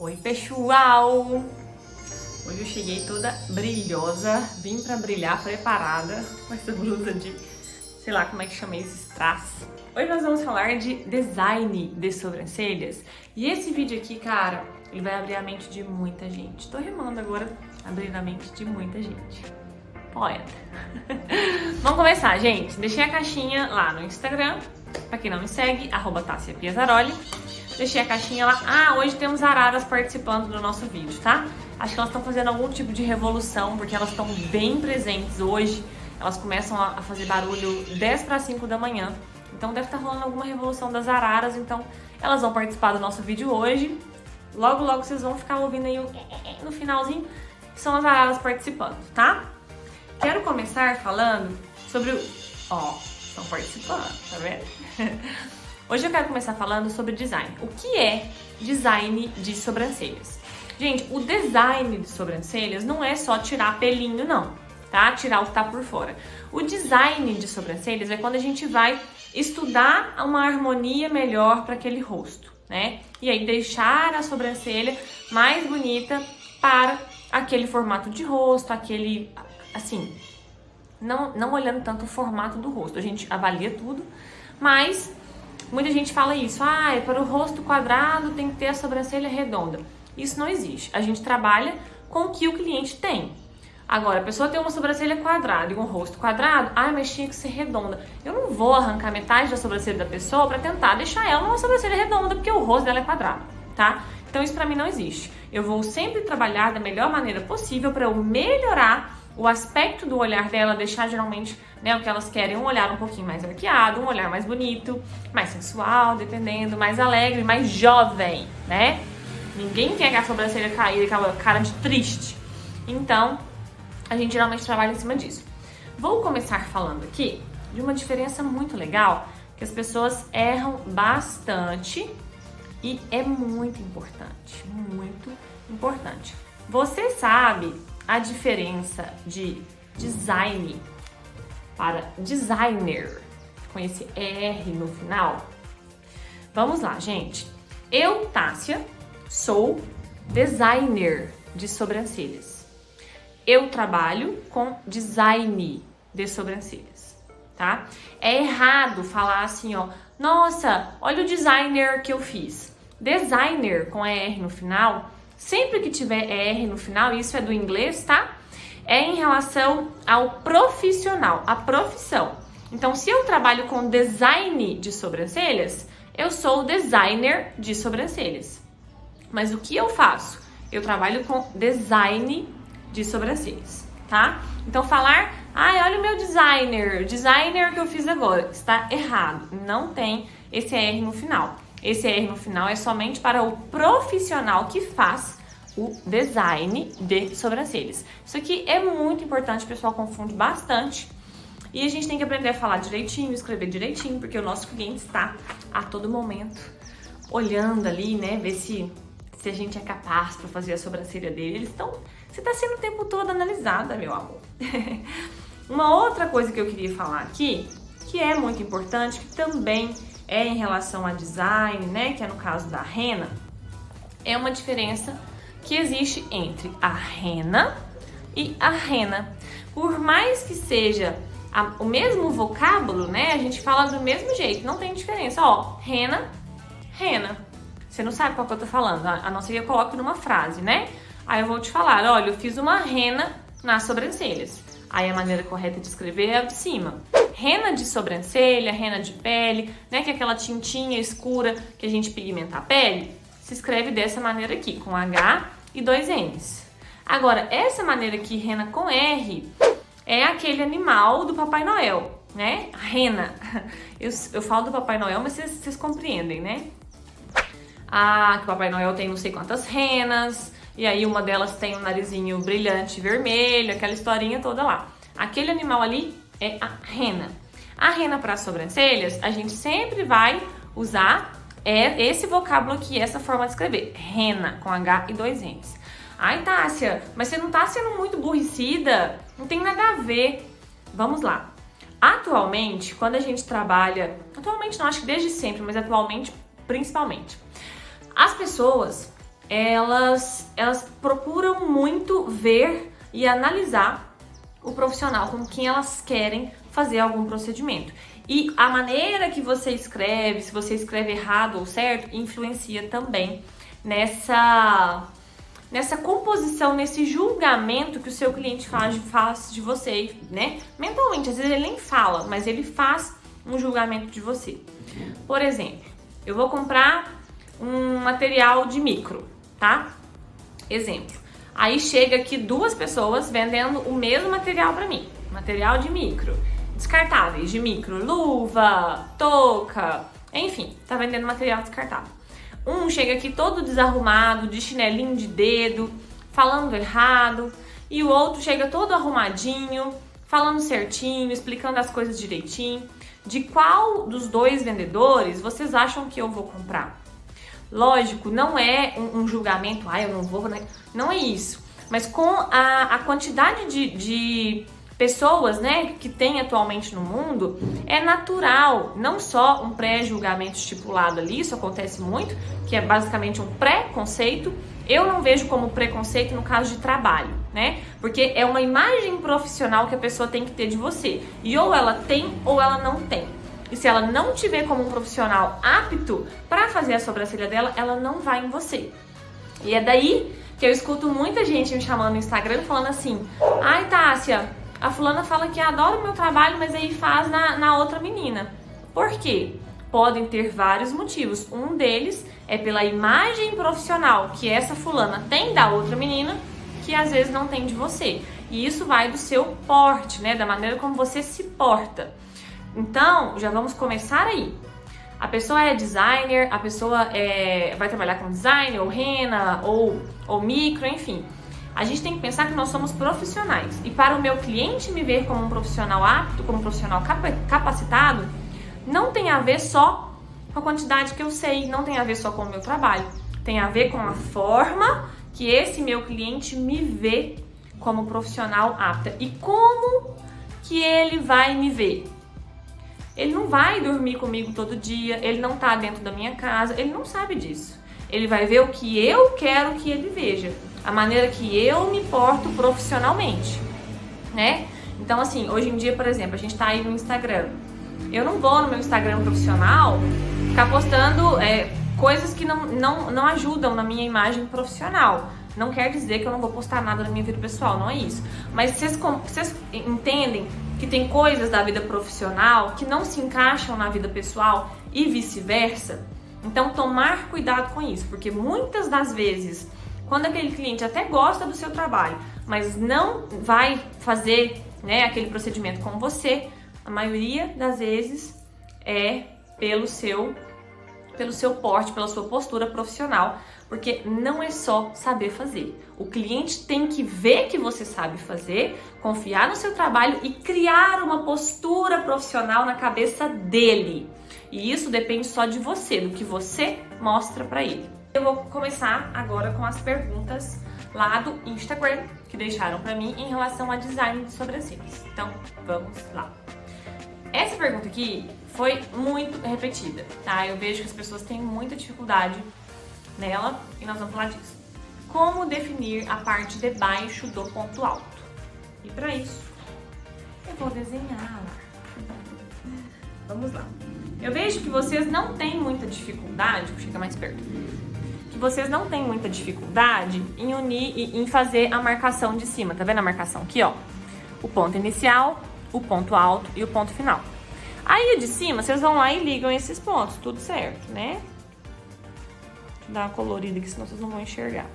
Oi, pessoal! Hoje eu cheguei toda brilhosa, vim pra brilhar, preparada com essa blusa de, sei lá como é que chama esse strass. Hoje nós vamos falar de design de sobrancelhas e esse vídeo aqui, cara, ele vai abrir a mente de muita gente. Tô rimando agora, abrir a mente de muita gente. Poeta. Vamos começar, gente. Deixei a caixinha lá no Instagram, pra quem não me segue, @TassiaPiazzaroli. Deixei a caixinha lá. Ah, hoje temos araras participando do nosso vídeo, tá? Acho que elas estão fazendo algum tipo de revolução, porque elas estão bem presentes hoje. Elas começam a fazer barulho 10 para 5 da manhã. Então deve estar rolando alguma revolução das araras. Então elas vão participar do nosso vídeo hoje. Logo, logo vocês vão ficar ouvindo aí no finalzinho, que são as araras participando, tá? Quero começar falando sobre o... Ó, estão participando, tá vendo? Hoje eu quero começar falando sobre design. O que é design de sobrancelhas? Gente, o design de sobrancelhas não é só tirar pelinho, não, tá? Tirar o que tá por fora. O design de sobrancelhas é quando a gente vai estudar uma harmonia melhor para aquele rosto, né? E aí deixar a sobrancelha mais bonita para aquele formato de rosto, aquele, assim, não olhando tanto o formato do rosto. A gente avalia tudo, mas muita gente fala isso, para o rosto quadrado tem que ter a sobrancelha redonda. Isso não existe. A gente trabalha com o que o cliente tem. Agora, a pessoa tem uma sobrancelha quadrada e um rosto quadrado, mas tinha que ser redonda. Eu não vou arrancar metade da sobrancelha da pessoa para tentar deixar ela uma sobrancelha redonda, porque o rosto dela é quadrado, tá? Então isso pra mim não existe. Eu vou sempre trabalhar da melhor maneira possível para eu melhorar o aspecto do olhar dela, deixar geralmente, né, o que elas querem, um olhar um pouquinho mais arqueado, um olhar mais bonito, mais sensual, dependendo, mais alegre, mais jovem, né? Ninguém quer que a sobrancelha caída, aquela cara de triste. Então, a gente geralmente trabalha em cima disso. Vou começar falando aqui de uma diferença muito legal, que as pessoas erram bastante e é muito importante, muito importante. Você sabe a diferença de design para designer, com esse R no final? Vamos lá, gente. Eu, Tássia, sou designer de sobrancelhas. Eu trabalho com design de sobrancelhas, tá? É errado falar assim, ó, nossa, olha o designer que eu fiz. Designer com R no final, sempre que tiver R no final, isso é do inglês, tá? É em relação ao profissional, a profissão. Então, se eu trabalho com design de sobrancelhas, eu sou designer de sobrancelhas. Mas o que eu faço? Eu trabalho com design de sobrancelhas, tá? Então, falar, olha o meu designer que eu fiz agora, está errado. Não tem esse R no final. Esse R no final é somente para o profissional que faz o design de sobrancelhas. Isso aqui é muito importante, o pessoal confunde bastante. E a gente tem que aprender a falar direitinho, escrever direitinho, porque o nosso cliente está a todo momento olhando ali, né, ver se a gente é capaz para fazer a sobrancelha dele. Você está sendo o tempo todo analisada, meu amor. Uma outra coisa que eu queria falar aqui, que é muito importante, que também é em relação a design, né, que é no caso da henna, é uma diferença que existe entre a henna e a henna. Por mais que seja o mesmo vocábulo, né, a gente fala do mesmo jeito, não tem diferença. Ó, henna, henna. Você não sabe qual que eu tô falando, a não ser que eu coloque numa frase, né? Aí eu vou te falar, olha, eu fiz uma henna nas sobrancelhas. Aí a maneira correta de escrever é a de cima. Henna de sobrancelha, henna de pele, né, que é aquela tintinha escura que a gente pigmenta a pele, se escreve dessa maneira aqui, com H e 2 N's. Agora, essa maneira aqui, henna com R, é aquele animal do Papai Noel, né? A henna. Eu falo do Papai Noel, mas vocês compreendem, né? Que o Papai Noel tem não sei quantas renas, e aí uma delas tem um narizinho brilhante vermelho, aquela historinha toda lá. Aquele animal ali é a henna. A henna para as sobrancelhas, a gente sempre vai usar esse vocábulo aqui, essa forma de escrever. Henna, com H e 2 N's. Ai, Tássia, mas você não tá sendo muito burricida? Não tem nada a ver. Vamos lá. Atualmente, quando a gente trabalha... Atualmente não, acho que desde sempre, mas atualmente principalmente. As pessoas elas procuram muito ver e analisar o profissional com quem elas querem fazer algum procedimento. E a maneira que você escreve, se você escreve errado ou certo, influencia também nessa composição, nesse julgamento que o seu cliente faz de você, né? Mentalmente, às vezes ele nem fala, mas ele faz um julgamento de você. Por exemplo, eu vou comprar um material de micro, tá? Exemplo. Aí chega aqui 2 pessoas vendendo o mesmo material para mim, material de micro, descartáveis de micro, luva, touca, enfim, tá vendendo material descartável. Um chega aqui todo desarrumado, de chinelinho de dedo, falando errado, e o outro chega todo arrumadinho, falando certinho, explicando as coisas direitinho. De qual dos 2 vendedores vocês acham que eu vou comprar? Lógico, não é um julgamento, eu não vou, né? Não é isso. Mas com a quantidade de pessoas, né, que tem atualmente no mundo, é natural, não só um pré-julgamento estipulado ali, isso acontece muito, que é basicamente um preconceito. Eu não vejo como preconceito no caso de trabalho, né? Porque é uma imagem profissional que a pessoa tem que ter de você. E ou ela tem ou ela não tem. E se ela não te vê como um profissional apto para fazer a sobrancelha dela, ela não vai em você. E é daí que eu escuto muita gente me chamando no Instagram falando assim: ai, Tássia, a fulana fala que adora o meu trabalho, mas aí faz na outra menina. Por quê? Podem ter vários motivos. Um deles é pela imagem profissional que essa fulana tem da outra menina, que às vezes não tem de você. E isso vai do seu porte, né? Da maneira como você se porta. Então, já vamos começar aí. A pessoa é designer, a pessoa vai trabalhar com design, ou rena, ou micro, enfim. A gente tem que pensar que nós somos profissionais. E para o meu cliente me ver como um profissional apto, como um profissional capacitado, não tem a ver só com a quantidade que eu sei, não tem a ver só com o meu trabalho. Tem a ver com a forma que esse meu cliente me vê como profissional apta. E como que ele vai me ver? Ele não vai dormir comigo todo dia, ele não tá dentro da minha casa, ele não sabe disso. Ele vai ver o que eu quero que ele veja, a maneira que eu me porto profissionalmente, né? Então, assim, hoje em dia, por exemplo, a gente tá aí no Instagram. Eu não vou no meu Instagram profissional ficar postando coisas que não ajudam na minha imagem profissional. Não quer dizer que eu não vou postar nada na minha vida pessoal, não é isso. Mas vocês entendem que tem coisas da vida profissional que não se encaixam na vida pessoal e vice-versa? Então, tomar cuidado com isso, porque muitas das vezes, quando aquele cliente até gosta do seu trabalho, mas não vai fazer, né, aquele procedimento com você, a maioria das vezes é pelo seu porte, pela sua postura profissional, porque não é só saber fazer. O cliente tem que ver que você sabe fazer, confiar no seu trabalho e criar uma postura profissional na cabeça dele. E isso depende só de você, do que você mostra para ele. Eu vou começar agora com as perguntas lá do Instagram que deixaram para mim em relação a design de sobrancelhas. Então, vamos lá. Essa pergunta aqui foi muito repetida, tá? Eu vejo que as pessoas têm muita dificuldade nela e nós vamos falar disso. Como definir a parte de baixo do ponto alto? E para isso, eu vou desenhar. Vamos lá. Eu vejo que vocês não têm muita dificuldade, vou chegar mais perto, que vocês não têm muita dificuldade em unir e em fazer a marcação de cima. Tá vendo a marcação aqui, ó? O ponto inicial, o ponto alto e o ponto final. Aí de cima, vocês vão lá e ligam esses pontos, tudo certo, né? Deixa eu dar uma colorida aqui, senão vocês não vão enxergar.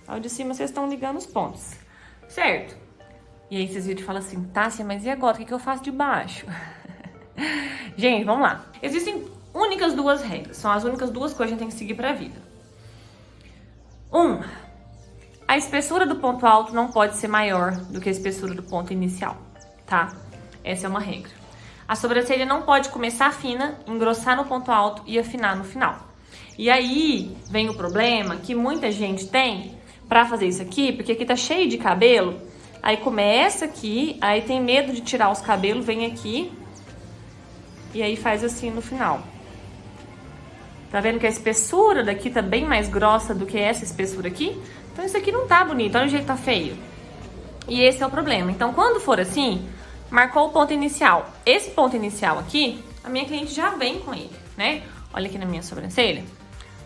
Aí de cima, vocês estão ligando os pontos, certo? E aí vocês viram e falam assim, Tássia, mas e agora? O que eu faço de baixo? Gente, vamos lá. Existem únicas 2 regras, são as únicas 2 coisas que a gente tem que seguir pra vida. 1. A espessura do ponto alto não pode ser maior do que a espessura do ponto inicial, tá? Essa é uma regra. A sobrancelha não pode começar fina, engrossar no ponto alto e afinar no final. E aí vem o problema que muita gente tem pra fazer isso aqui, porque aqui tá cheio de cabelo, aí começa aqui, aí tem medo de tirar os cabelos, vem aqui e aí faz assim no final. Tá vendo que a espessura daqui tá bem mais grossa do que essa espessura aqui? Então isso aqui não tá bonito, olha o jeito que tá feio. E esse é o problema. Então quando for assim, marcou o ponto inicial. Esse ponto inicial aqui, a minha cliente já vem com ele, né? Olha aqui na minha sobrancelha.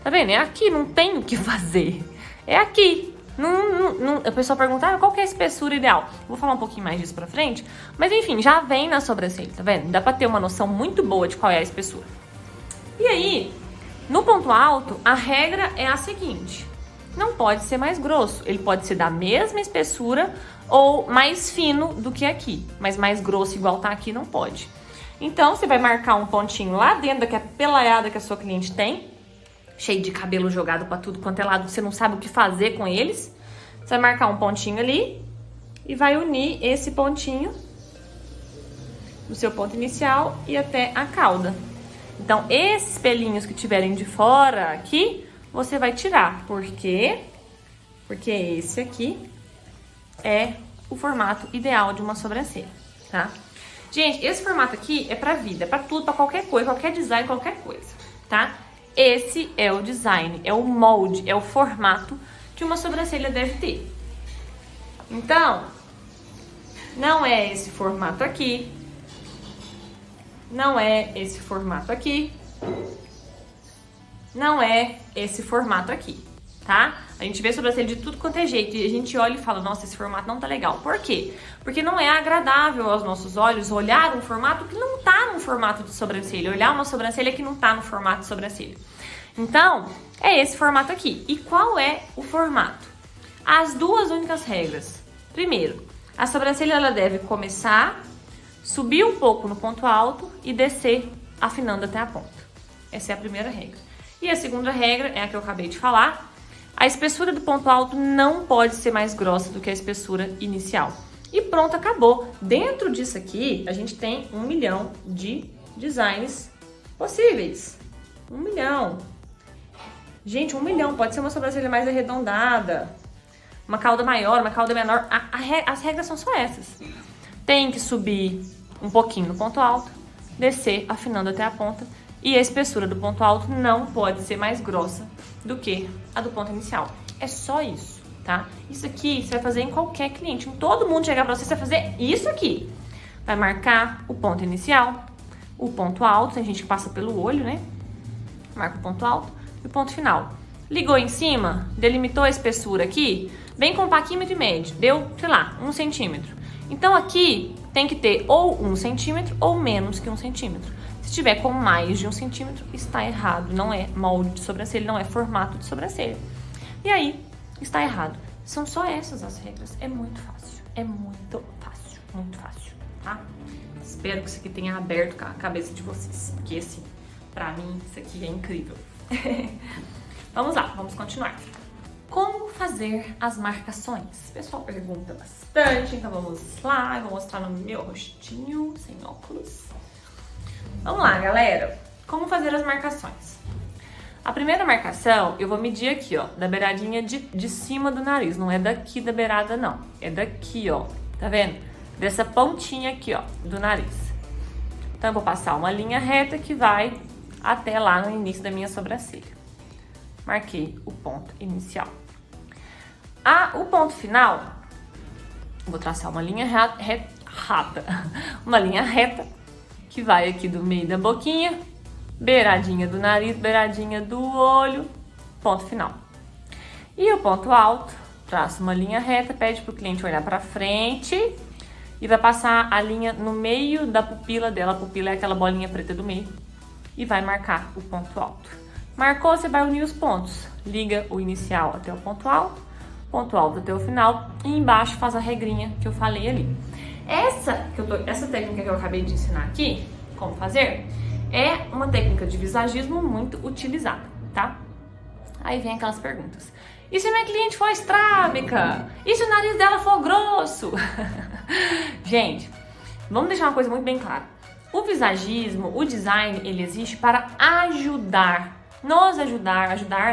Tá vendo? É aqui, não tem o que fazer. É aqui. A pessoa pergunta, qual que é a espessura ideal? Vou falar um pouquinho mais disso pra frente. Mas enfim, já vem na sobrancelha, tá vendo? Dá pra ter uma noção muito boa de qual é a espessura. E aí, no ponto alto, a regra é a seguinte. Não pode ser mais grosso. Ele pode ser da mesma espessura ou mais fino do que aqui. Mas mais grosso igual tá aqui não pode. Então, você vai marcar um pontinho lá dentro daquela pelaiada que a sua cliente tem. Cheio de cabelo jogado pra tudo quanto é lado, você não sabe o que fazer com eles. Você vai marcar um pontinho ali e vai unir esse pontinho no seu ponto inicial e até a cauda. Então, esses pelinhos que tiverem de fora aqui, você vai tirar. Por quê? Porque esse aqui é o formato ideal de uma sobrancelha, tá? Gente, esse formato aqui é pra vida, é pra tudo, pra qualquer coisa, qualquer design, qualquer coisa, tá? Esse é o design, é o molde, é o formato que uma sobrancelha deve ter. Então, não é esse formato aqui, não é esse formato aqui, não é esse formato aqui, tá? A gente vê sobrancelha de tudo quanto é jeito e a gente olha e fala, nossa, esse formato não tá legal. Por quê? Porque não é agradável aos nossos olhos olhar um formato que não tá no formato de sobrancelha, olhar uma sobrancelha que não tá no formato de sobrancelha. Então, é esse formato aqui. E qual é o formato? As duas únicas regras. Primeiro, a sobrancelha ela deve começar, subir um pouco no ponto alto e descer afinando até a ponta. Essa é a primeira regra. E a segunda regra é a que eu acabei de falar. A espessura do ponto alto não pode ser mais grossa do que a espessura inicial. E pronto, acabou. Dentro disso aqui, a gente tem 1 milhão de designs possíveis. 1 milhão. Gente, 1 milhão. Pode ser uma sobrancelha mais arredondada, uma cauda maior, uma cauda menor. As regras são só essas. Tem que subir um pouquinho no ponto alto, descer afinando até a ponta. E a espessura do ponto alto não pode ser mais grossa do que a do ponto inicial. É só isso, tá? Isso aqui você vai fazer em qualquer cliente. Todo mundo chegar pra você, você vai fazer isso aqui. Vai marcar o ponto inicial, o ponto alto. Tem gente que passa pelo olho, né? Marca o ponto alto e o ponto final. Ligou em cima, delimitou a espessura aqui, vem com um paquímetro e mede. Deu, sei lá, 1 centímetro. Então aqui tem que ter ou 1 centímetro ou menos que 1 centímetro. Se tiver com mais de 1 centímetro, está errado. Não é molde de sobrancelha, não é formato de sobrancelha. E aí, está errado. São só essas as regras. É muito fácil. É muito fácil, tá? Espero que isso aqui tenha aberto a cabeça de vocês. Porque, assim, pra mim, isso aqui é incrível. Vamos lá, vamos continuar. Como fazer as marcações? O pessoal pergunta bastante, então vamos lá. Eu vou mostrar no meu rostinho, sem óculos. Vamos lá, galera. Como fazer as marcações? A primeira marcação, eu vou medir aqui, ó, da beiradinha de cima do nariz. Não é daqui da beirada, não. É daqui, ó. Tá vendo? Dessa pontinha aqui, ó, do nariz. Então, eu vou passar uma linha reta que vai até lá no início da minha sobrancelha. Marquei o ponto inicial. O ponto final, vou traçar uma linha reta. Uma linha reta que vai aqui do meio da boquinha, beiradinha do nariz, beiradinha do olho, ponto final. E o ponto alto, traça uma linha reta, pede pro cliente olhar pra frente e vai passar a linha no meio da pupila dela. A pupila é aquela bolinha preta do meio e vai marcar o ponto alto. Marcou, você vai unir os pontos. Liga o inicial até o ponto alto até o final e embaixo faz a regrinha que eu falei ali. Essa técnica que eu acabei de ensinar aqui, como fazer, é uma técnica de visagismo muito utilizada, tá? Aí vem aquelas perguntas. E se minha cliente for estrábica? E se o nariz dela for grosso? Gente, vamos deixar uma coisa muito bem clara. O visagismo, o design, ele existe para ajudar,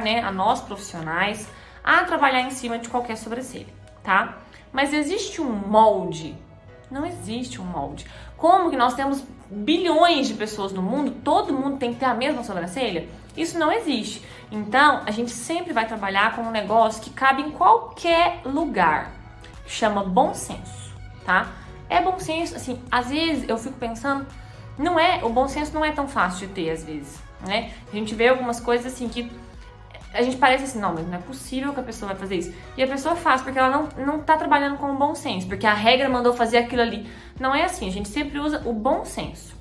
né, a nós profissionais a trabalhar em cima de qualquer sobrancelha, tá? Mas existe um molde? Não existe um molde. Como que nós temos bilhões de pessoas no mundo, todo mundo tem que ter a mesma sobrancelha? Isso não existe. Então, a gente sempre vai trabalhar com um negócio que cabe em qualquer lugar. Chama bom senso, tá? É bom senso, assim, às vezes eu fico pensando, o bom senso não é tão fácil de ter, às vezes, né? A gente vê algumas coisas assim que a gente parece assim, não, mas não é possível que a pessoa vai fazer isso. E a pessoa faz porque ela não tá trabalhando com o bom senso, porque a regra mandou fazer aquilo ali. Não é assim, a gente sempre usa o bom senso.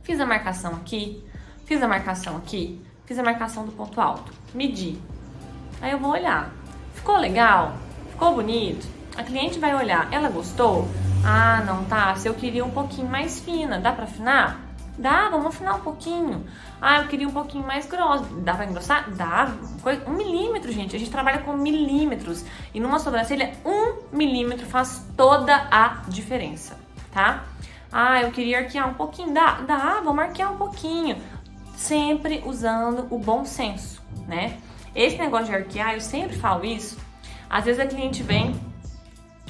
Fiz a marcação aqui, fiz a marcação aqui, fiz a marcação do ponto alto, medi. Aí eu vou olhar. Ficou legal? Ficou bonito? A cliente vai olhar, ela gostou? Ah, não, tá, se eu queria um pouquinho mais fina, dá pra afinar? Dá, vamos afinar um pouquinho. Ah, eu queria um pouquinho mais grossa. Dá pra engrossar? Dá. 1 milímetro, gente. A gente trabalha com milímetros. E numa sobrancelha, 1 milímetro faz toda a diferença, tá? Ah, eu queria arquear um pouquinho. Dá, vamos arquear um pouquinho. Sempre usando o bom senso, né? Esse negócio de arquear, eu sempre falo isso. Às vezes a cliente vem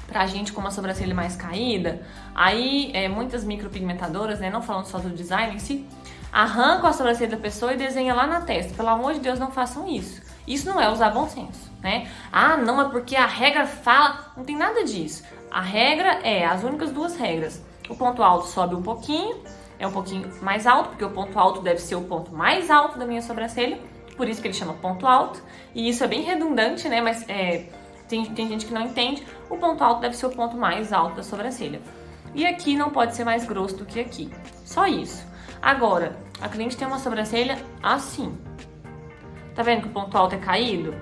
pra gente com uma sobrancelha mais caída, aí muitas micropigmentadoras, né, não falando só do design em si, arrancam a sobrancelha da pessoa e desenham lá na testa. Pelo amor de Deus, não façam isso. Isso não é usar bom senso, né? Ah, não, é porque a regra fala, não tem nada disso. A regra as únicas 2 regras. O ponto alto sobe um pouquinho, é um pouquinho mais alto, porque o ponto alto deve ser o ponto mais alto da minha sobrancelha, por isso que ele chama ponto alto, e isso é bem redundante, né, mas tem gente que não entende, o ponto alto deve ser o ponto mais alto da sobrancelha. E aqui não pode ser mais grosso do que aqui. Só isso. Agora, a cliente tem uma sobrancelha assim. Tá vendo que o ponto alto é caído?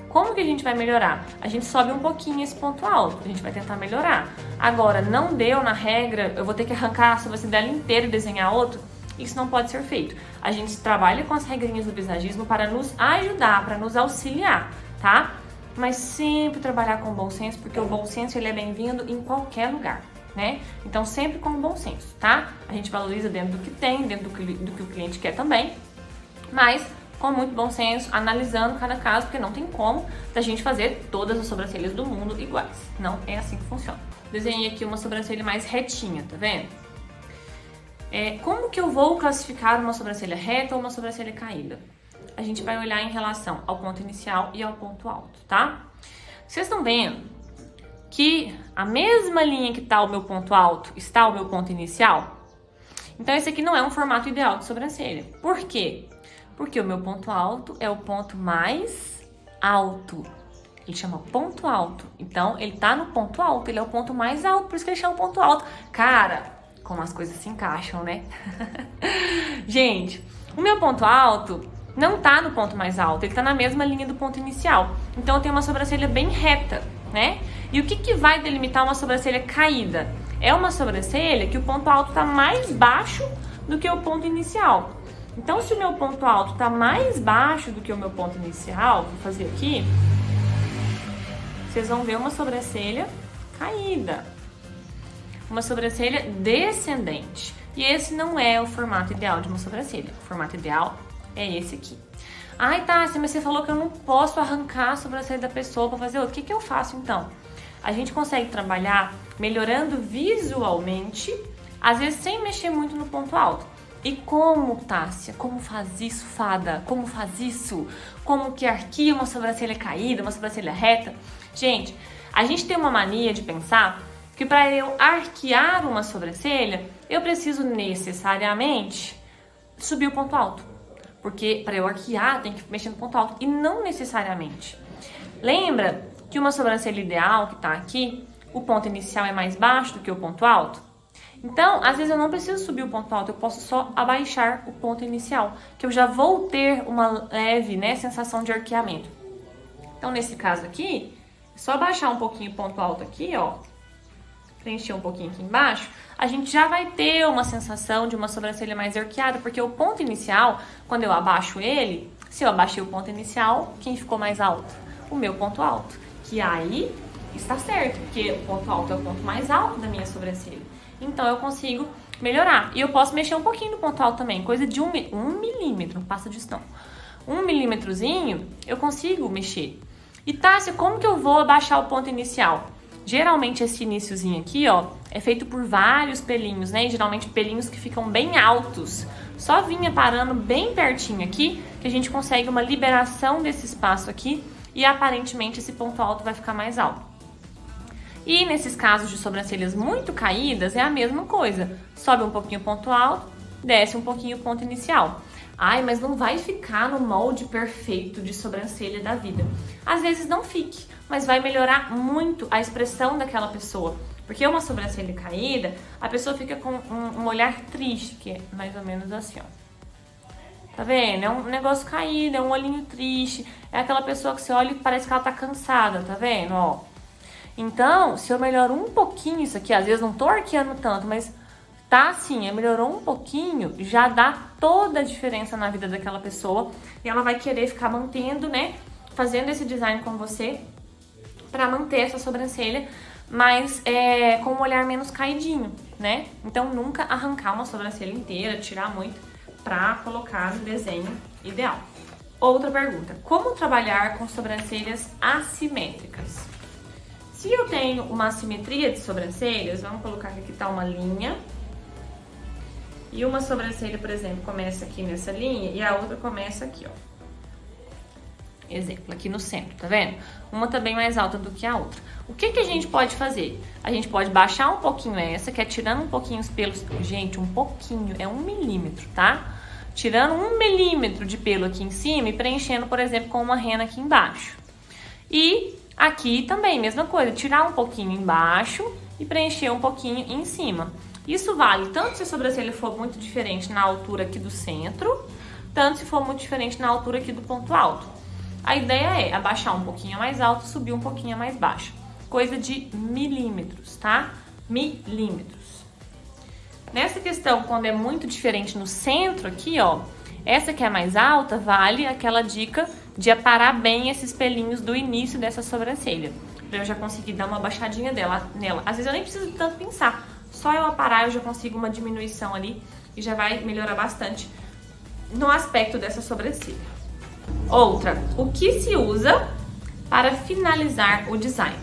Como que a gente vai melhorar? A gente sobe um pouquinho esse ponto alto. A gente vai tentar melhorar. Agora, não deu na regra, eu vou ter que arrancar a sobrancelha dela inteira e desenhar outro. Isso não pode ser feito. A gente trabalha com as regrinhas do visagismo para nos ajudar, para nos auxiliar, tá? Mas sempre trabalhar com bom senso, porque o bom senso ele é bem-vindo em qualquer lugar, né? Então sempre com bom senso, tá? A gente valoriza dentro do que tem, dentro do que o cliente quer também, mas com muito bom senso, analisando cada caso, porque não tem como da gente fazer todas as sobrancelhas do mundo iguais. Não é assim que funciona. Desenhei aqui uma sobrancelha mais retinha, tá vendo? Como que eu vou classificar uma sobrancelha reta ou uma sobrancelha caída? A gente vai olhar em relação ao ponto inicial e ao ponto alto, tá? Vocês estão vendo que a mesma linha que está o meu ponto alto está o meu ponto inicial? Então esse aqui não é um formato ideal de sobrancelha. Por quê? Porque o meu ponto alto é o ponto mais alto. Ele chama ponto alto. Então ele tá no ponto alto, ele é o ponto mais alto, por isso que ele chama ponto alto. Cara, como as coisas se encaixam, né? Gente, o meu ponto alto não tá no ponto mais alto, ele tá na mesma linha do ponto inicial. Então eu tenho uma sobrancelha bem reta, né? E o que vai delimitar uma sobrancelha caída? É uma sobrancelha que o ponto alto tá mais baixo do que o ponto inicial. Então se o meu ponto alto tá mais baixo do que o meu ponto inicial, vou fazer aqui, vocês vão ver uma sobrancelha caída. Uma sobrancelha descendente. E esse não é o formato ideal de uma sobrancelha. O formato ideal é esse aqui. Ai, Tássia, mas você falou que eu não posso arrancar a sobrancelha da pessoa para fazer outro. O que eu faço então? A gente consegue trabalhar melhorando visualmente, às vezes sem mexer muito no ponto alto. E como, Tássia? Como faz isso, fada? Como faz isso? Como que arquia uma sobrancelha caída, uma sobrancelha reta? Gente, a gente tem uma mania de pensar que para eu arquear uma sobrancelha, eu preciso necessariamente subir o ponto alto. Porque para eu arquear, tem que mexer no ponto alto. E não necessariamente. Lembra que uma sobrancelha ideal que tá aqui, o ponto inicial é mais baixo do que o ponto alto? Então, às vezes eu não preciso subir o ponto alto, eu posso só abaixar o ponto inicial, que eu já vou ter uma leve, né, sensação de arqueamento. Então, nesse caso aqui, é só abaixar um pouquinho o ponto alto aqui, ó, preencher um pouquinho aqui embaixo, a gente já vai ter uma sensação de uma sobrancelha mais arqueada, porque o ponto inicial, quando eu abaixo ele, se eu abaixei o ponto inicial, quem ficou mais alto? O meu ponto alto, que aí está certo, porque o ponto alto é o ponto mais alto da minha sobrancelha. Então eu consigo melhorar. E eu posso mexer um pouquinho no ponto alto também, coisa de 1 milímetro, não passa disso não. 1 milímetrozinho eu consigo mexer. E Tássia, como que eu vou abaixar o ponto inicial? Geralmente esse iniciozinho aqui, ó, é feito por vários pelinhos, né? E geralmente pelinhos que ficam bem altos. Só vinha parando bem pertinho aqui, que a gente consegue uma liberação desse espaço aqui e aparentemente esse ponto alto vai ficar mais alto. E nesses casos de sobrancelhas muito caídas é a mesma coisa, sobe um pouquinho o ponto alto, desce um pouquinho o ponto inicial. Ai, mas não vai ficar no molde perfeito de sobrancelha da vida. Às vezes não fique, mas vai melhorar muito a expressão daquela pessoa. Porque uma sobrancelha caída, a pessoa fica com um olhar triste, que é mais ou menos assim, ó. Tá vendo? É um negócio caído, é um olhinho triste. É aquela pessoa que você olha e parece que ela tá cansada, tá vendo? Ó. Então, se eu melhoro um pouquinho isso aqui, às vezes não tô arqueando tanto, mas tá assim, melhorou um pouquinho, já dá toda a diferença na vida daquela pessoa. E ela vai querer ficar mantendo, né? Fazendo esse design com você pra manter essa sobrancelha, mas com um olhar menos caidinho, né? Então, nunca arrancar uma sobrancelha inteira, tirar muito, pra colocar no desenho ideal. Outra pergunta, como trabalhar com sobrancelhas assimétricas? Se eu tenho uma assimetria de sobrancelhas, vamos colocar que aqui tá uma linha, e uma sobrancelha, por exemplo, começa aqui nessa linha, e a outra começa aqui, ó. Exemplo, aqui no centro, tá vendo? Uma tá bem mais alta do que a outra. O que a gente pode fazer? A gente pode baixar um pouquinho essa, que é tirando um pouquinho os pelos. Gente, um pouquinho, é 1 milímetro, tá? Tirando 1 milímetro de pelo aqui em cima e preenchendo, por exemplo, com uma rena aqui embaixo. E aqui também, mesma coisa, tirar um pouquinho embaixo e preencher um pouquinho em cima. Isso vale tanto se a sobrancelha for muito diferente na altura aqui do centro, tanto se for muito diferente na altura aqui do ponto alto. A ideia é abaixar um pouquinho mais alto, subir um pouquinho mais baixo. Coisa de milímetros, tá? Milímetros. Nessa questão, quando é muito diferente no centro aqui, ó, essa que é mais alta, vale aquela dica de aparar bem esses pelinhos do início dessa sobrancelha. Pra eu já conseguir dar uma baixadinha nela. Às vezes eu nem preciso tanto pensar. Só eu aparar eu já consigo uma diminuição ali e já vai melhorar bastante no aspecto dessa sobrancelha. Outra, o que se usa para finalizar o design?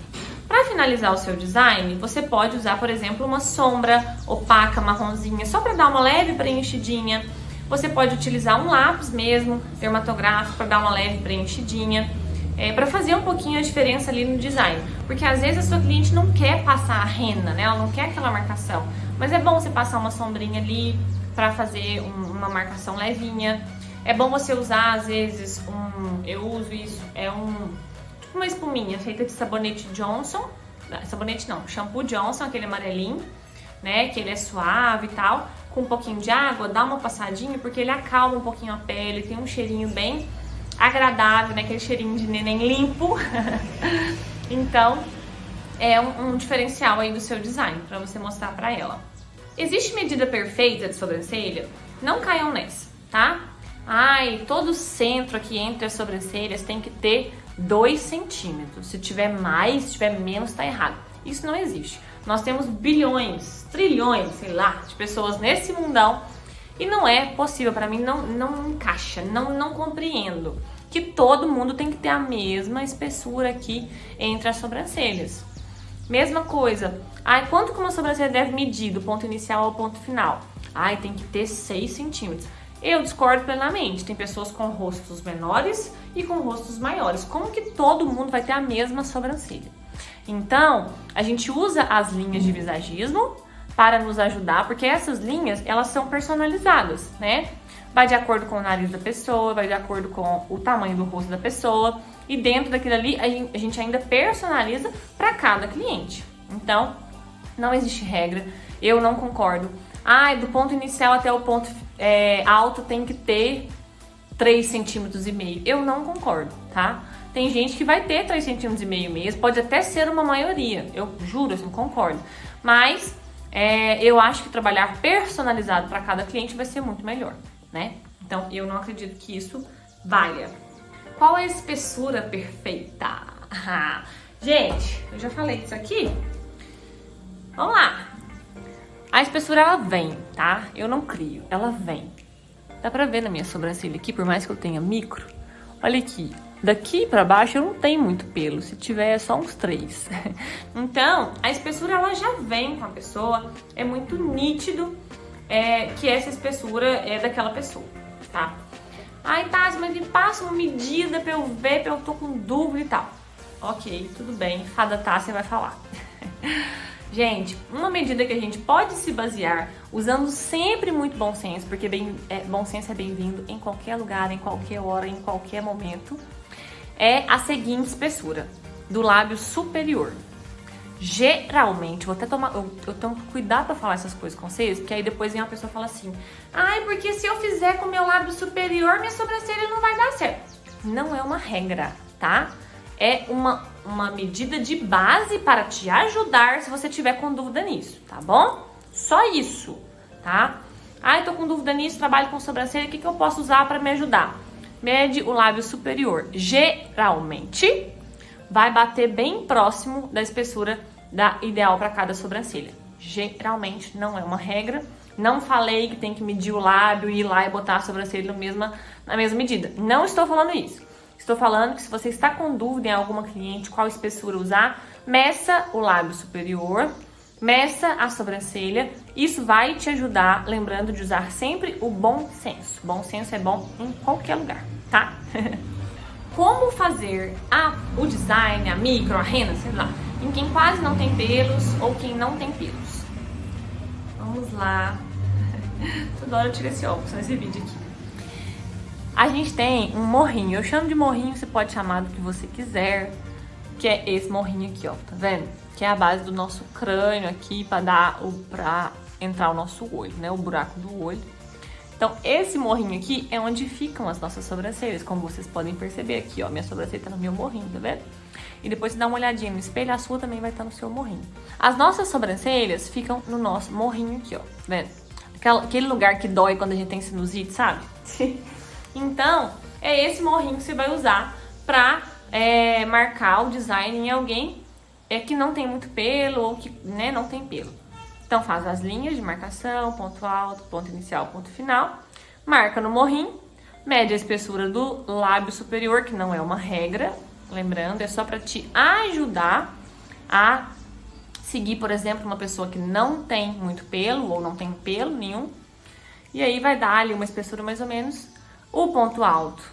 Para finalizar o seu design, você pode usar, por exemplo, uma sombra opaca, marronzinha, só para dar uma leve preenchidinha. Você pode utilizar um lápis mesmo, dermatográfico, para dar uma leve preenchidinha. Para fazer um pouquinho a diferença ali no design. Porque às vezes a sua cliente não quer passar a rena, né? Ela não quer aquela marcação. Mas é bom você passar uma sombrinha ali para fazer uma marcação levinha. É bom você usar, às vezes, eu uso isso, tipo uma espuminha feita de sabonete Johnson. Sabonete não, shampoo Johnson, aquele amarelinho, né? Que ele é suave e tal. Com um pouquinho de água, dá uma passadinha, porque ele acalma um pouquinho a pele, tem um cheirinho bem agradável, né? Aquele cheirinho de neném limpo. Então, é um diferencial aí do seu design, pra você mostrar pra ela. Existe medida perfeita de sobrancelha? Não caiam nessa, tá? Ai, todo o centro aqui entre as sobrancelhas tem que ter 2 centímetros. Se tiver mais, se tiver menos, tá errado. Isso não existe. Nós temos bilhões, trilhões, sei lá, de pessoas nesse mundão. E não é possível, para mim não encaixa, não compreendo que todo mundo tem que ter a mesma espessura aqui entre as sobrancelhas. Mesma coisa, ai, quanto que uma sobrancelha deve medir do ponto inicial ao ponto final? Ai, tem que ter 6 centímetros. Eu discordo plenamente, tem pessoas com rostos menores e com rostos maiores. Como que todo mundo vai ter a mesma sobrancelha? Então, a gente usa as linhas de visagismo para nos ajudar, porque essas linhas, elas são personalizadas, né? Vai de acordo com o nariz da pessoa, vai de acordo com o tamanho do rosto da pessoa, e dentro daquilo ali a gente ainda personaliza para cada cliente. Então, não existe regra, eu não concordo. Ah, do ponto inicial até o ponto alto tem que ter 3,5 centímetros. Eu não concordo, tá? Tem gente que vai ter 3,5 centímetros mesmo, pode até ser uma maioria, eu juro, eu não concordo. Mas eu acho que trabalhar personalizado para cada cliente vai ser muito melhor, né? Então, eu não acredito que isso valha. Qual é a espessura perfeita? Gente, eu já falei disso aqui. Vamos lá. A espessura, ela vem, tá? Eu não crio, ela vem. Dá pra ver na minha sobrancelha aqui, por mais que eu tenha micro. Olha aqui, daqui pra baixo eu não tenho muito pelo, se tiver é só uns 3. Então, a espessura, ela já vem com a pessoa, é muito nítido que essa espessura é daquela pessoa, tá? Ai, Tassi, mas me passa uma medida pra eu ver, pra eu tô com dúvida e tal. Ok, tudo bem, fada Tassi vai falar. Gente, uma medida que a gente pode se basear, usando sempre muito bom senso, porque bom senso é bem-vindo em qualquer lugar, em qualquer hora, em qualquer momento, é a seguinte espessura, do lábio superior. Geralmente, vou até tomar, eu tenho que cuidar pra falar essas coisas com vocês, porque aí depois vem uma pessoa e fala assim, ai, porque se eu fizer com o meu lábio superior, minha sobrancelha não vai dar certo. Não é uma regra, tá? É uma medida de base para te ajudar se você tiver com dúvida nisso, tá bom? Só isso, tá? Ai, tô com dúvida nisso, trabalho com sobrancelha, o que eu posso usar para me ajudar? Mede o lábio superior. Geralmente, vai bater bem próximo da espessura da ideal para cada sobrancelha. Geralmente, não é uma regra. Não falei que tem que medir o lábio e ir lá e botar a sobrancelha na mesma medida. Não estou falando isso. Estou falando que se você está com dúvida em alguma cliente qual espessura usar, meça o lábio superior, meça a sobrancelha. Isso vai te ajudar, lembrando de usar sempre o bom senso. Bom senso é bom em qualquer lugar, tá? Como fazer o design, a micro, a rena, sei lá, em quem quase não tem pelos ou quem não tem pelos? Vamos lá. Toda hora eu tiro esse óculos nesse vídeo aqui. A gente tem um morrinho, eu chamo de morrinho, você pode chamar do que você quiser, que é esse morrinho aqui, ó, tá vendo? Que é a base do nosso crânio aqui pra entrar o nosso olho, né? O buraco do olho. Então, esse morrinho aqui é onde ficam as nossas sobrancelhas, como vocês podem perceber aqui, ó, minha sobrancelha tá no meu morrinho, tá vendo? E depois você dá uma olhadinha no espelho, a sua também vai estar no seu morrinho. As nossas sobrancelhas ficam no nosso morrinho aqui, ó, tá vendo? Aquele lugar que dói quando a gente tem sinusite, sabe? Então, é esse morrinho que você vai usar pra marcar o design em alguém que não tem muito pelo ou que não tem pelo. Então, faz as linhas de marcação, ponto alto, ponto inicial, ponto final. Marca no morrinho, mede a espessura do lábio superior, que não é uma regra. Lembrando, é só pra te ajudar a seguir, por exemplo, uma pessoa que não tem muito pelo ou não tem pelo nenhum. E aí vai dar ali uma espessura mais ou menos. O ponto alto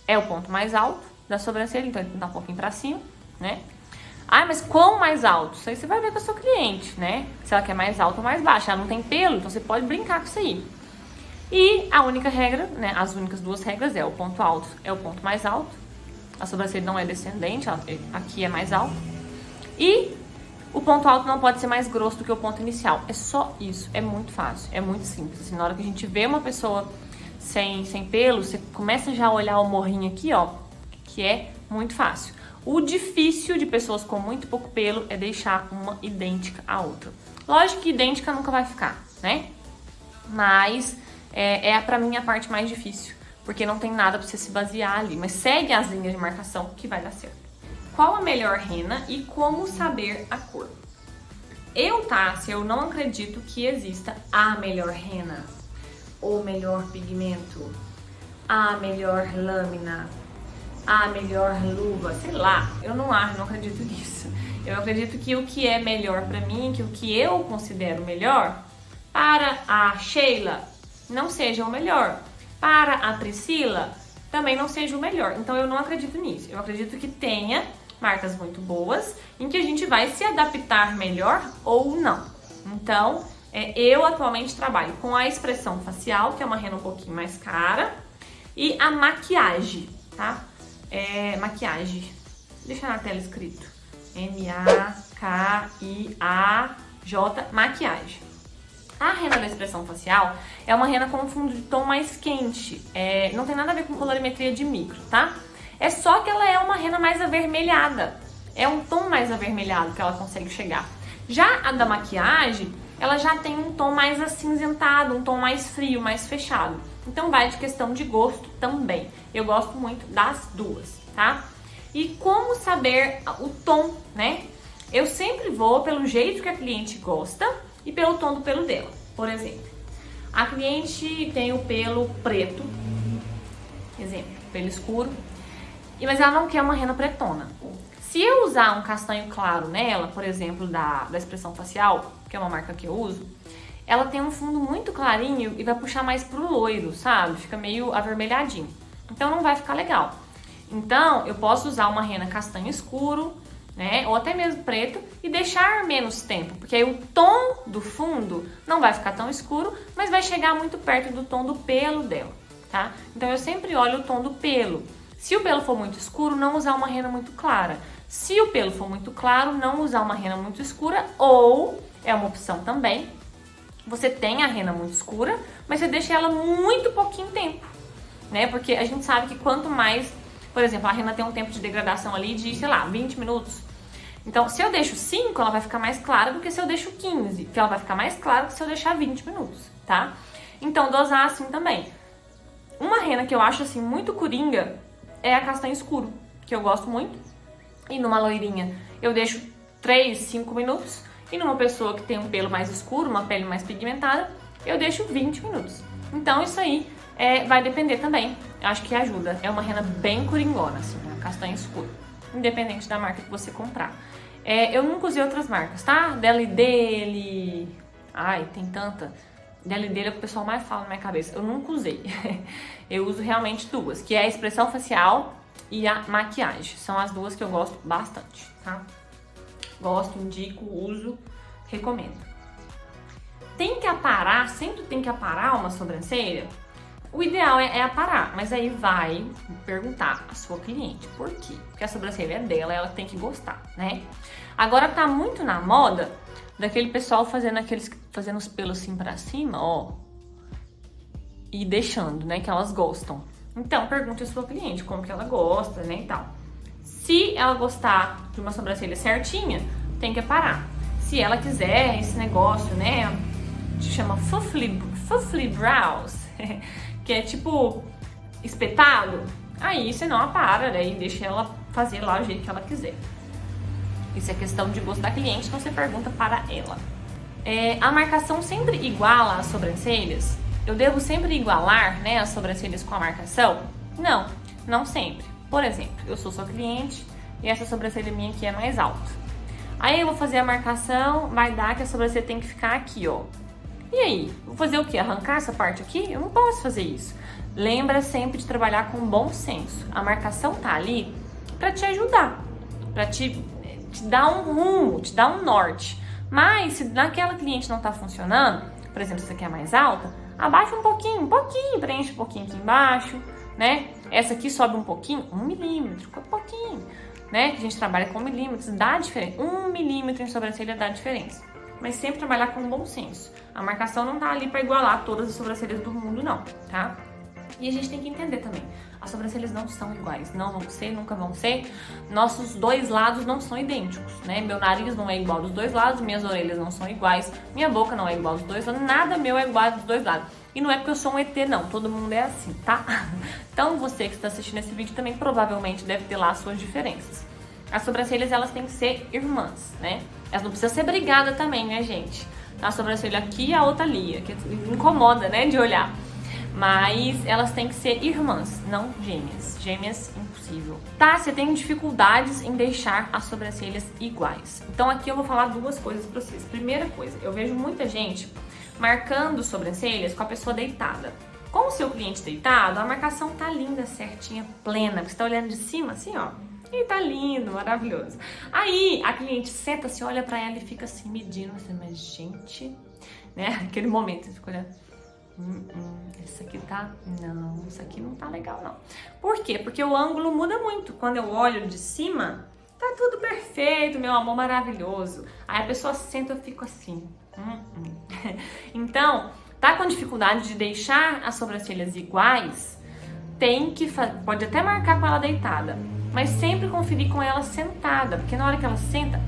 é o ponto mais alto da sobrancelha, então ele dá um pouquinho pra cima, né? Ah, mas quão mais alto? Isso aí você vai ver com a sua cliente, né? Se ela quer mais alto ou mais baixo. Ela não tem pelo, então você pode brincar com isso aí. E a única regra, né? As únicas duas regras é o ponto alto é o ponto mais alto. A sobrancelha não é descendente, aqui é mais alto. E o ponto alto não pode ser mais grosso do que o ponto inicial. É só isso, é muito fácil, é muito simples. Assim, na hora que a gente vê uma pessoa sem pelo, você começa já a olhar o morrinho aqui, ó, que é muito fácil. O difícil de pessoas com muito pouco pelo é deixar uma idêntica à outra. Lógico que idêntica nunca vai ficar, né? Mas pra mim a parte mais difícil, porque não tem nada pra você se basear ali. Mas segue as linhas de marcação que vai dar certo. Qual a melhor rena e como saber a cor? Tassi, eu não acredito que exista a melhor rena, o melhor pigmento, a melhor lâmina, a melhor luva, sei lá. Eu não acredito nisso. Eu acredito que o que é melhor pra mim, que o que eu considero melhor, para a Sheila não seja o melhor. Para a Priscila também não seja o melhor. Então eu não acredito nisso. Eu acredito que tenha marcas muito boas em que a gente vai se adaptar melhor ou não. Então, eu atualmente trabalho com a expressão facial, que é uma rena um pouquinho mais cara, e a maquiagem, tá? Maquiagem. Deixa na tela escrito. M-A-K-I-A-J, maquiagem. A rena da expressão facial é uma rena com um fundo de tom mais quente. Não tem nada a ver com colorimetria de micro, tá? É só que ela é uma rena mais avermelhada. É um tom mais avermelhado que ela consegue chegar. Já a da maquiagem, ela já tem um tom mais acinzentado, um tom mais frio, mais fechado. Então vai de questão de gosto também. Eu gosto muito das duas, tá? E como saber o tom, né? Eu sempre vou pelo jeito que a cliente gosta e pelo tom do pelo dela. Por exemplo, a cliente tem o pelo preto, exemplo, pelo escuro, mas ela não quer uma rena pretona. Se eu usar um castanho claro nela, por exemplo, da expressão facial, que é uma marca que eu uso, ela tem um fundo muito clarinho e vai puxar mais pro loiro, sabe? Fica meio avermelhadinho. Então não vai ficar legal. Então eu posso usar uma rena castanho escuro, né, ou até mesmo preto, e deixar menos tempo, porque aí o tom do fundo não vai ficar tão escuro, mas vai chegar muito perto do tom do pelo dela, tá? Então eu sempre olho o tom do pelo. Se o pelo for muito escuro, não usar uma rena muito clara. Se o pelo for muito claro, não usar uma rena muito escura, ou é uma opção também, você tem a rena muito escura, mas você deixa ela muito pouquinho tempo, né? Porque a gente sabe que quanto mais, por exemplo, a rena tem um tempo de degradação ali de, sei lá, 20 minutos. Então, se eu deixo 5, ela vai ficar mais clara do que se eu deixo 15, que ela vai ficar mais clara do que se eu deixar 20 minutos, tá? Então, dosar assim também. Uma rena que eu acho assim muito coringa é a castanho escuro, que eu gosto muito. E numa loirinha eu deixo 3, 5 minutos. E numa pessoa que tem um pelo mais escuro, uma pele mais pigmentada, eu deixo 20 minutos. Então isso aí vai depender também. Eu acho que ajuda. É uma rena bem coringona, assim, né? Castanho escuro. Independente da marca que você comprar. Eu nunca usei outras marcas, tá? Deli Deli. Ai, tem tanta. Deli Deli é o que o pessoal mais fala na minha cabeça. Eu nunca usei. Eu uso realmente duas, que é a expressão facial e a maquiagem. São as duas que eu gosto bastante, tá? Gosto, indico, uso, recomendo. Tem que aparar, sempre tem que aparar uma sobrancelha? O ideal é aparar, mas aí vai perguntar a sua cliente por quê? Porque a sobrancelha é dela, ela tem que gostar, né? Agora tá muito na moda daquele pessoal fazendo os pelos assim pra cima, ó, e deixando, né, que elas gostam. Então, pergunte a sua cliente como que ela gosta, né, e tal. Se ela gostar de uma sobrancelha certinha, tem que aparar. Se ela quiser esse negócio, né, se chama fuffly brows, que é tipo espetado, aí você não apara, né, e deixa ela fazer lá o jeito que ela quiser. Isso é questão de gosto da cliente, então você pergunta para ela. A marcação sempre iguala as sobrancelhas? Eu devo sempre igualar, né, as sobrancelhas com a marcação? Não, não sempre. Por exemplo, eu sou sua cliente e essa sobrancelha minha aqui é mais alta. Aí eu vou fazer a marcação, vai dar que a sobrancelha tem que ficar aqui, ó. E aí? Vou fazer o quê? Arrancar essa parte aqui? Eu não posso fazer isso. Lembra sempre de trabalhar com bom senso. A marcação tá ali pra te ajudar, pra te dar um rumo, te dar um norte. Mas se naquela cliente não tá funcionando, por exemplo, se você quer mais alta, abaixa um pouquinho, preenche um pouquinho aqui embaixo, né? Essa aqui sobe um pouquinho, 1 milímetro, um pouquinho, né? Que a gente trabalha com milímetros, dá diferença. 1 milímetro em sobrancelha dá diferença. Mas sempre trabalhar com bom senso. A marcação não tá ali para igualar todas as sobrancelhas do mundo, não, tá? E a gente tem que entender também, as sobrancelhas não são iguais, não vão ser, nunca vão ser. Nossos dois lados não são idênticos, né? Meu nariz não é igual dos dois lados, minhas orelhas não são iguais, minha boca não é igual dos dois lados, nada meu é igual dos dois lados. E não é porque eu sou um ET, não, todo mundo é assim, tá? Então você que está assistindo esse vídeo também provavelmente deve ter lá as suas diferenças. As sobrancelhas, elas têm que ser irmãs, né? Elas não precisam ser brigadas também, né, gente? A sobrancelha aqui e a outra ali, que incomoda, né, de olhar. Mas elas têm que ser irmãs, não gêmeas. Gêmeas, impossível. Tá, você tem dificuldades em deixar as sobrancelhas iguais. Então aqui eu vou falar duas coisas pra vocês. Primeira coisa, eu vejo muita gente marcando sobrancelhas com a pessoa deitada. Com o seu cliente deitado, a marcação tá linda, certinha, plena. Você tá olhando de cima assim, ó. E tá lindo, maravilhoso. Aí a cliente senta, se olha pra ela e fica assim medindo, assim, mas gente, né? Aquele momento, você fica olhando. Essa aqui tá... Não, isso aqui não tá legal, não. Por quê? Porque o ângulo muda muito. Quando eu olho de cima, tá tudo perfeito, meu amor, maravilhoso. Aí a pessoa senta e eu fico assim. Então, tá com dificuldade de deixar as sobrancelhas iguais, tem que pode até marcar com ela deitada, mas sempre conferir com ela sentada, porque na hora que ela senta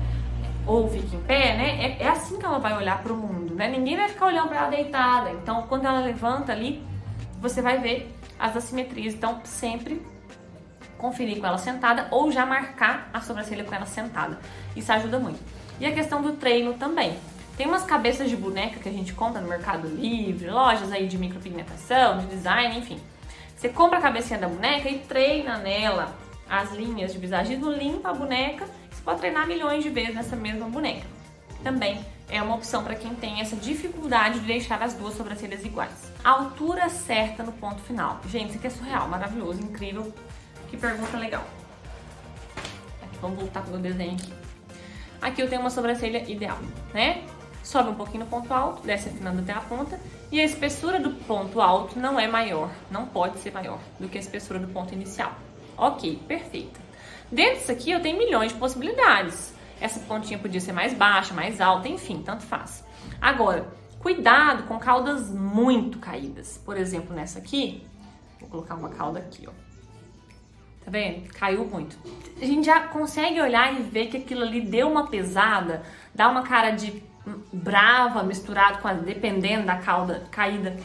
ou fica em pé, né, é assim que ela vai olhar pro mundo, né? Ninguém vai ficar olhando pra ela deitada. Então, quando ela levanta ali, você vai ver as assimetrias. Então, sempre conferir com ela sentada ou já marcar a sobrancelha com ela sentada. Isso ajuda muito. E a questão do treino também. Tem umas cabeças de boneca que a gente compra no Mercado Livre, lojas aí de micropigmentação, de design, enfim. Você compra a cabecinha da boneca e treina nela as linhas de visagismo, limpa a boneca. Você pode treinar milhões de vezes nessa mesma boneca. Também é uma opção para quem tem essa dificuldade de deixar as duas sobrancelhas iguais. A altura certa no ponto final. Gente, isso aqui é surreal, maravilhoso, incrível. Que pergunta legal. Aqui, vamos voltar pro meu desenho aqui. Aqui eu tenho uma sobrancelha ideal, né? Sobe um pouquinho no ponto alto, desce afinando até a ponta. E a espessura do ponto alto não é maior, não pode ser maior do que a espessura do ponto inicial. Ok, perfeito. Dentro disso aqui eu tenho milhões de possibilidades. Essa pontinha podia ser mais baixa, mais alta, enfim, tanto faz. Agora, cuidado com caudas muito caídas. Por exemplo, nessa aqui, vou colocar uma cauda aqui, ó. Tá vendo? Caiu muito. A gente já consegue olhar e ver que aquilo ali deu uma pesada, dá uma cara de brava misturado com dependendo da cauda caída,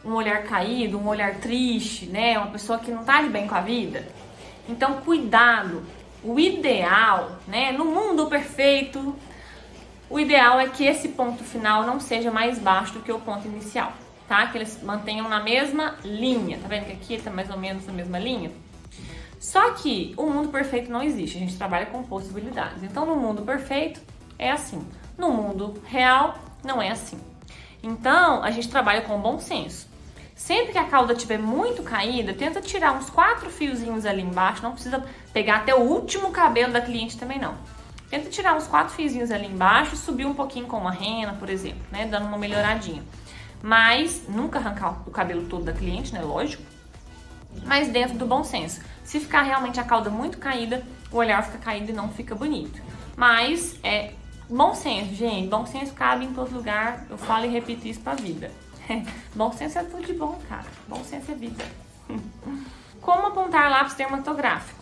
um olhar caído, um olhar triste, né? Uma pessoa que não tá de bem com a vida. Então, cuidado. O ideal, né? No mundo perfeito, o ideal é que esse ponto final não seja mais baixo do que o ponto inicial, tá? Que eles mantenham na mesma linha. Tá vendo que aqui tá mais ou menos na mesma linha? Só que o mundo perfeito não existe, a gente trabalha com possibilidades. Então, no mundo perfeito é assim. No mundo real, não é assim. Então, a gente trabalha com bom senso. Sempre que a cauda estiver muito caída, tenta tirar uns 4 fiozinhos ali embaixo. Não precisa pegar até o último cabelo da cliente também, não. Tenta tirar uns 4 fiozinhos ali embaixo e subir um pouquinho com uma rena, por exemplo, né? Dando uma melhoradinha. Mas nunca arrancar o cabelo todo da cliente, né? Lógico. Mas dentro do bom senso. Se ficar realmente a cauda muito caída, o olhar fica caído e não fica bonito. Mas é bom senso, gente. Bom senso cabe em todo lugar. Eu falo e repito isso pra vida. Bom senso é tudo de bom, cara. Bom senso é vida. Como apontar lápis dermatográfico?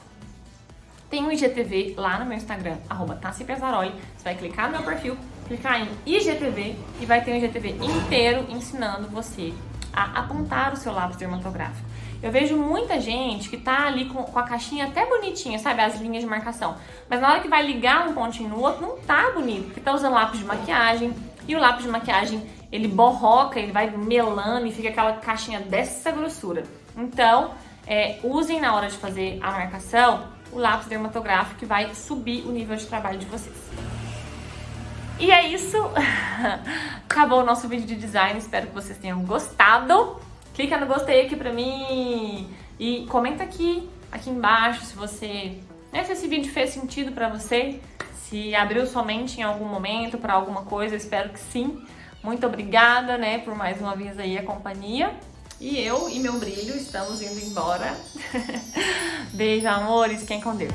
Tem um IGTV lá no meu Instagram, @TassiPesaroli. Você vai clicar no meu perfil, clicar em IGTV e vai ter um IGTV inteiro ensinando você a apontar o seu lápis dermatográfico. Eu vejo muita gente que tá ali com a caixinha até bonitinha, sabe? As linhas de marcação. Mas na hora que vai ligar um pontinho no outro, não tá bonito, porque tá usando lápis de maquiagem. E o lápis de maquiagem, ele borroca, ele vai melando e fica aquela caixinha dessa grossura. Então, usem na hora de fazer a marcação o lápis dermatográfico que vai subir o nível de trabalho de vocês. E é isso. Acabou o nosso vídeo de design. Espero que vocês tenham gostado. Clica no gostei aqui pra mim e comenta aqui embaixo se você, né, se esse vídeo fez sentido pra você, se abriu sua mente em algum momento pra alguma coisa. Eu espero que sim. Muito obrigada, né, por mais uma vez aí a companhia. E eu e meu brilho estamos indo embora. Beijo, amores. Fiquem com Deus.